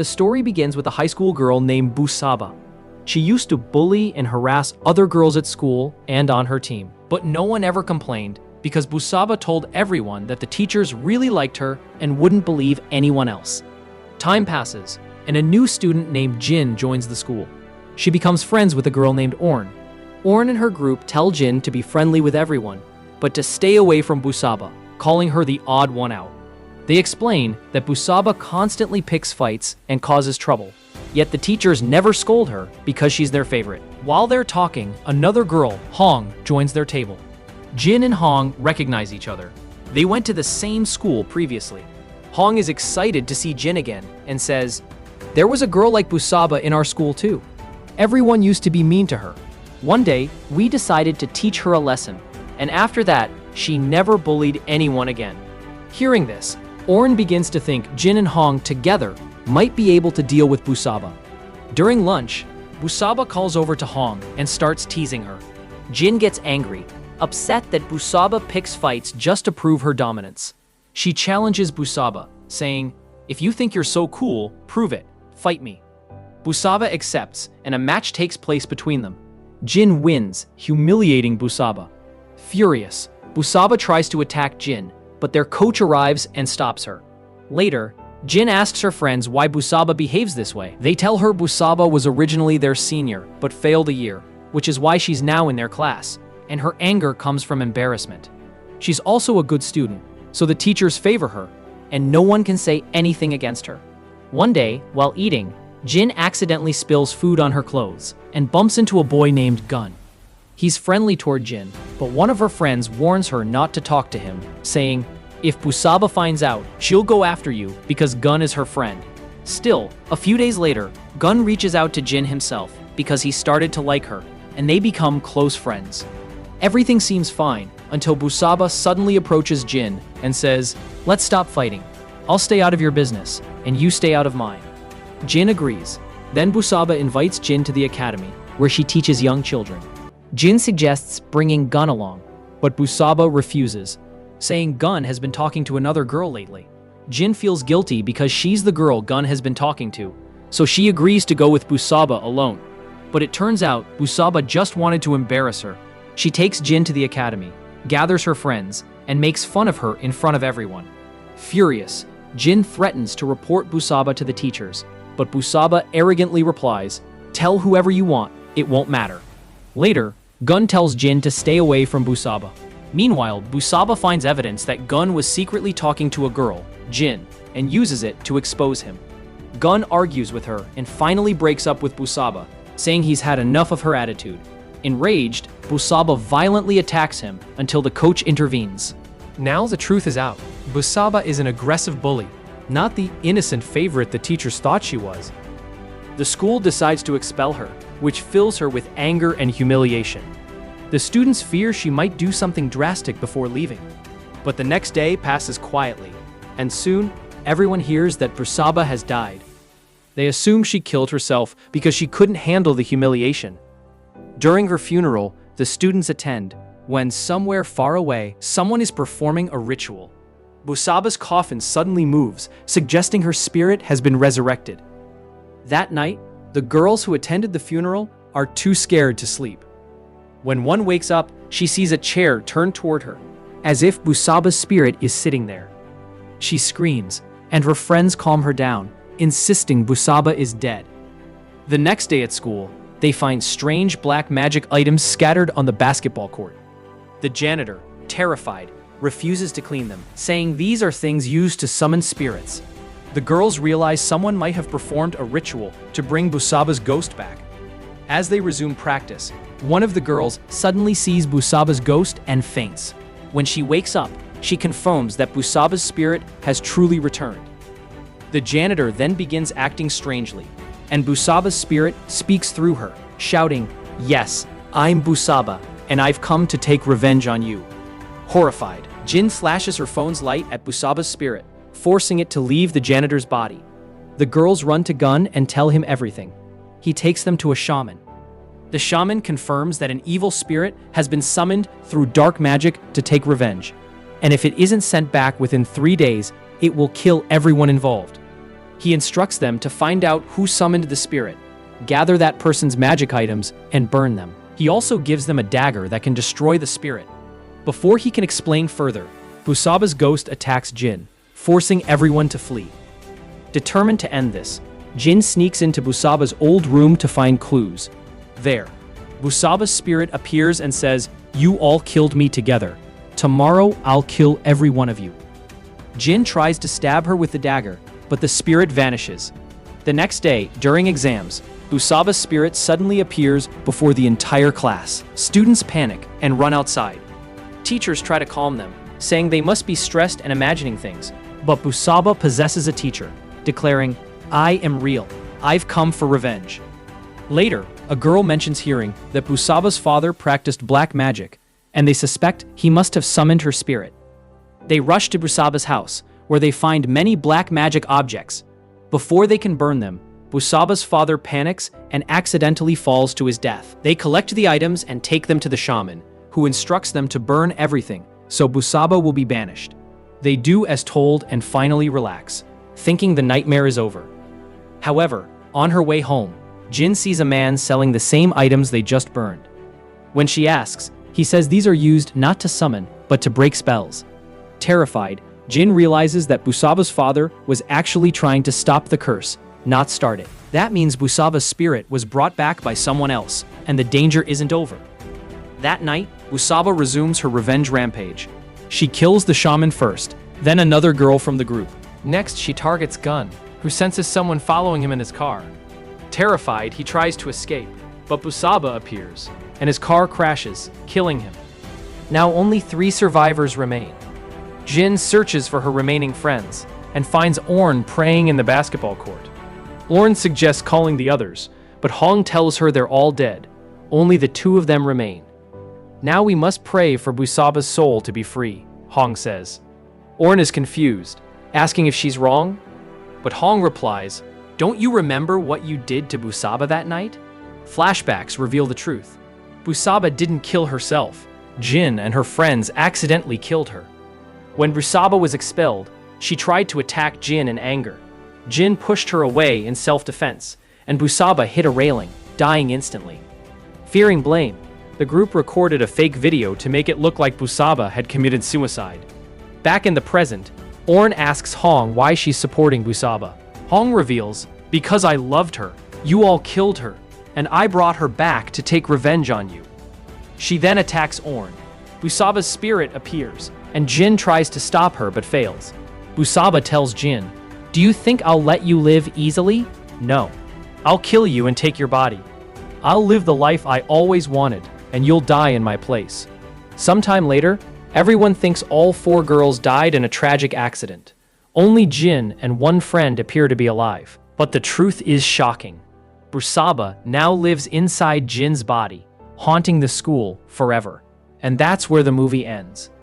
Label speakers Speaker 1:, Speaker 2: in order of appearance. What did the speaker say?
Speaker 1: The story begins with a high school girl named Bussaba. She used to bully and harass other girls at school and on her team, but no one ever complained because Bussaba told everyone that the teachers really liked her and wouldn't believe anyone else. Time passes, and a new student named Jin joins the school. She becomes friends with a girl named Orn. Orn and her group tell Jin to be friendly with everyone, but to stay away from Bussaba, calling her the odd one out. They explain that Bussaba constantly picks fights and causes trouble, yet the teachers never scold her because she's their favorite. While they're talking, another girl, Hong, joins their table. Jin and Hong recognize each other. They went to the same school previously. Hong is excited to see Jin again and says, "There was a girl like Bussaba in our school too. Everyone used to be mean to her. One day, we decided to teach her a lesson, and after that, she never bullied anyone again." Hearing this, Orn begins to think Jin and Hong together might be able to deal with Bussaba. During lunch, Bussaba calls over to Hong and starts teasing her. Jin gets angry, upset that Bussaba picks fights just to prove her dominance. She challenges Bussaba, saying, "If you think you're so cool, prove it. Fight me." Bussaba accepts, and a match takes place between them. Jin wins, humiliating Bussaba. Furious, Bussaba tries to attack Jin, but their coach arrives and stops her. Later, Jin asks her friends why Bussaba behaves this way. They tell her Bussaba was originally their senior, but failed a year, which is why she's now in their class, and her anger comes from embarrassment. She's also a good student, so the teachers favor her, and no one can say anything against her. One day, while eating, Jin accidentally spills food on her clothes and bumps into a boy named Gun. He's friendly toward Jin, but one of her friends warns her not to talk to him, saying, "If Bussaba finds out, she'll go after you because Gun is her friend." Still, a few days later, Gun reaches out to Jin himself because he started to like her, and they become close friends. Everything seems fine until Bussaba suddenly approaches Jin and says, "Let's stop fighting. I'll stay out of your business, and you stay out of mine." Jin agrees. Then Bussaba invites Jin to the academy, where she teaches young children. Jin suggests bringing Gun along, but Bussaba refuses, saying Gun has been talking to another girl lately. Jin feels guilty because she's the girl Gun has been talking to, so she agrees to go with Bussaba alone. But it turns out Bussaba just wanted to embarrass her. She takes Jin to the academy, gathers her friends, and makes fun of her in front of everyone. Furious, Jin threatens to report Bussaba to the teachers, but Bussaba arrogantly replies, "Tell whoever you want, it won't matter." Later, Gun tells Jin to stay away from Bussaba. Meanwhile, Bussaba finds evidence that Gun was secretly talking to a girl, Jin, and uses it to expose him. Gun argues with her and finally breaks up with Bussaba, saying he's had enough of her attitude. Enraged, Bussaba violently attacks him until the coach intervenes. Now the truth is out. Bussaba is an aggressive bully, not the innocent favorite the teachers thought she was. The school decides to expel her, which fills her with anger and humiliation. The students fear she might do something drastic before leaving. But the next day passes quietly, and soon everyone hears that Bussaba has died. They assume she killed herself because she couldn't handle the humiliation. During her funeral, the students attend, when somewhere far away, someone is performing a ritual. Bussaba's coffin suddenly moves, suggesting her spirit has been resurrected. That night, the girls who attended the funeral are too scared to sleep. When one wakes up, she sees a chair turned toward her, as if Bussaba's spirit is sitting there. She screams, and her friends calm her down, insisting Bussaba is dead. The next day at school, they find strange black magic items scattered on the basketball court. The janitor, terrified, refuses to clean them, saying these are things used to summon spirits. The girls realize someone might have performed a ritual to bring Bussaba's ghost back. As they resume practice, one of the girls suddenly sees Bussaba's ghost and faints. When she wakes up, she confirms that Bussaba's spirit has truly returned. The janitor then begins acting strangely, and Bussaba's spirit speaks through her, shouting, "Yes, I'm Bussaba, and I've come to take revenge on you." Horrified, Jin flashes her phone's light at Bussaba's spirit, forcing it to leave the janitor's body. The girls run to Gun and tell him everything. He takes them to a shaman. The shaman confirms that an evil spirit has been summoned through dark magic to take revenge, and if it isn't sent back within 3 days, it will kill everyone involved. He instructs them to find out who summoned the spirit, gather that person's magic items, and burn them. He also gives them a dagger that can destroy the spirit. Before he can explain further, Bussaba's ghost attacks Jin, forcing everyone to flee. Determined to end this, Jin sneaks into Bussaba's old room to find clues. There, Bussaba's spirit appears and says, "You all killed me together. Tomorrow I'll kill every one of you." Jin tries to stab her with the dagger, but the spirit vanishes. The next day, during exams, Bussaba's spirit suddenly appears before the entire class. Students panic and run outside. Teachers try to calm them, saying they must be stressed and imagining things. But Bussaba possesses a teacher, declaring, "I am real. I've come for revenge." Later, a girl mentions hearing that Bussaba's father practiced black magic, and they suspect he must have summoned her spirit. They rush to Bussaba's house, where they find many black magic objects. Before they can burn them, Bussaba's father panics and accidentally falls to his death. They collect the items and take them to the shaman, who instructs them to burn everything, so Bussaba will be banished. They do as told and finally relax, thinking the nightmare is over. However, on her way home, Jin sees a man selling the same items they just burned. When she asks, he says these are used not to summon, but to break spells. Terrified, Jin realizes that Bussaba's father was actually trying to stop the curse, not start it. That means Bussaba's spirit was brought back by someone else, and the danger isn't over. That night, Bussaba resumes her revenge rampage. She kills the shaman first, then another girl from the group. Next, she targets Gun, who senses someone following him in his car. Terrified, he tries to escape, but Bussaba appears, and his car crashes, killing him. Now only 3 survivors remain. Jin searches for her remaining friends, and finds Orn praying in the basketball court. Orn suggests calling the others, but Hong tells her they're all dead. Only the 2 of them remain. "Now we must pray for Bussaba's soul to be free," Hong says. Orn is confused, asking if she's wrong, but Hong replies, "Don't you remember what you did to Bussaba that night?" Flashbacks reveal the truth. Bussaba didn't kill herself. Jin and her friends accidentally killed her. When Bussaba was expelled, she tried to attack Jin in anger. Jin pushed her away in self-defense, and Bussaba hit a railing, dying instantly. Fearing blame, the group recorded a fake video to make it look like Bussaba had committed suicide. Back in the present, Orn asks Hong why she's supporting Bussaba. Hong reveals, "Because I loved her. You all killed her, and I brought her back to take revenge on you." She then attacks Orn. Bussaba's spirit appears, and Jin tries to stop her but fails. Bussaba tells Jin, "Do you think I'll let you live easily? No. I'll kill you and take your body. I'll live the life I always wanted, and you'll die in my place." Sometime later, everyone thinks all 4 girls died in a tragic accident. Only Jin and 1 friend appear to be alive. But the truth is shocking. Bussaba now lives inside Jin's body, haunting the school forever. And that's where the movie ends.